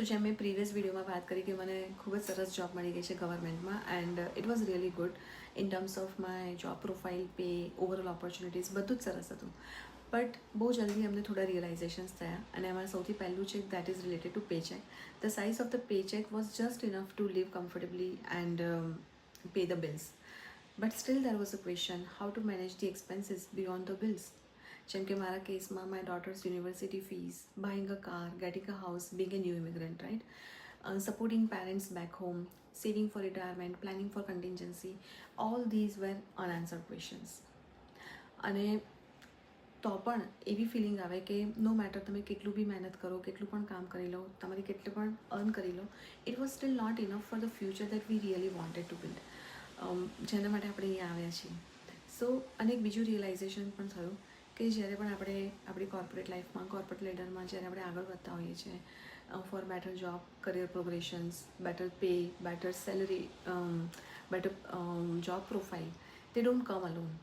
સો જેમ મેં પ્રીવિયસ વિડીયોમાં વાત કરી કે મને ખૂબ જ સરસ જોબ મળી ગઈ છે ગવર્મેન્ટમાં and it was really good in terms of my job profile pay overall opportunities બધું જ સરસ હતું. બટ બહુ જલ્દી અમને થોડા રિયલાઇઝેશન્સ થયા અને એમાં સૌથી પહેલું છે that is related to pay cheque. The size of the pay cheque was just enough to live comfortably and pay the bills. But still there was a question how to manage the expenses beyond the bills. જેમ કે મારા કેસમાં my daughter's university fees, buying a car, getting a house, being a new immigrant, right, supporting parents back home, saving for retirement, planning for contingency, all these were unanswered questions. અને તો પણ એવી feeling આવે કે નો matter તમે કેટલું બી મહેનત કરો, કેટલું પણ કામ કરી લો, તમારી કેટલું પણ અર્ન કરી લો, it was still not enough for the future that we really wanted to build, જેના માટે આપણે અહીંયા આવ્યા છીએ. સો અને એક બીજું રિયલાઇઝેશન પણ થયું કે જ્યારે પણ આપણે આપણી કોર્પોરેટ લાઈફમાં, કોર્પોરેટ લેડરમાં જ્યારે આપણે આગળ વધતા હોઈએ છીએ for better job, career progressions, better pay, better salary, better job profile, they don't come alone.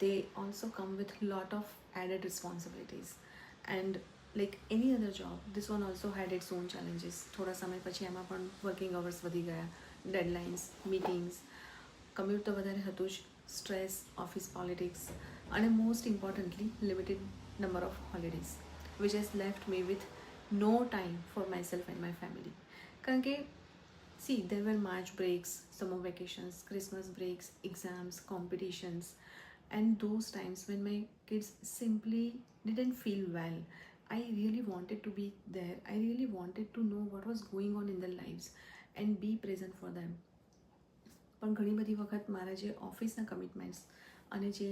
They also come with lot of added responsibilities. And like any other job, this one also had its own challenges. થોડા સમય પછી એમાં પણ working hours વધી ગયા, deadlines, meetings, commute તો વધારે હતું જ, સ્ટ્રેસ, ઓફિસ પોલિટિક્સ અને most importantly limited number of holidays which has left me with no time for my self and my family. કારણ કે see, there were March breaks, summer vacations, Christmas breaks, exams, competitions, and those times when my kids simply didn't feel well. I really wanted to be there. I really wanted to know what was going on in their lives and be present for them. પણ ઘણી બધી વખત મારા જે ઓફિસના commitments અને જે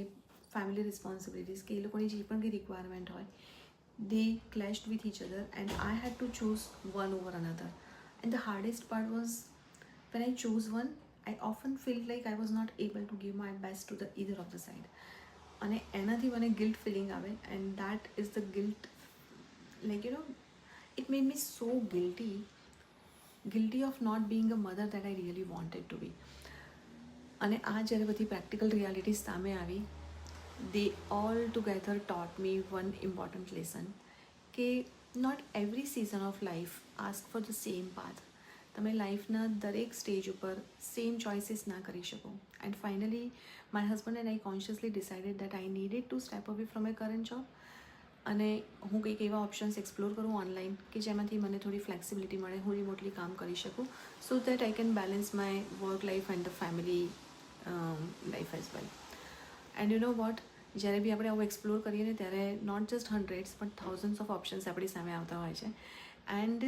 family responsibilities કે એ લોકોની જે પણ કંઈ રિક્વાયરમેન્ટ હોય, they clashed with each other and I had to choose one over another. And the hardest part was when I chose one, I often felt like I was not able to give my best to the either of the side. અને એનાથી મને guilt feeling આવે and that is the guilt, like you know, it made me so guilty of not being a mother that I really wanted to be. અને આ જ્યારે બધી practical realities સામે આવી, they all together taught me one important lesson કે not every season of life ask for the same path. તમે લાઈફના દરેક stage ઉપર સેમ ચોઇસીસ ના કરી શકો. And finally my husband and I consciously decided that I needed two step away from my current job અને હું કંઈક એવા ઓપ્શન્સ એક્સપ્લોર કરું ઓનલાઈન કે જેમાંથી મને થોડી ફ્લેક્સિબિલિટી મળે, હું રિમોટલી કામ કરી શકું, so that I can balance my work life and the family life as well. And you know what, જ્યારે બી આપણે આવું એક્સપ્લોર કરીએ ને ત્યારે નોટ જસ્ટ હંડ્રેડ્સ પણ થાઉઝન્ડ્સ ઓફ ઓપ્શન્સ આપણી સામે આવતા હોય છે. એન્ડ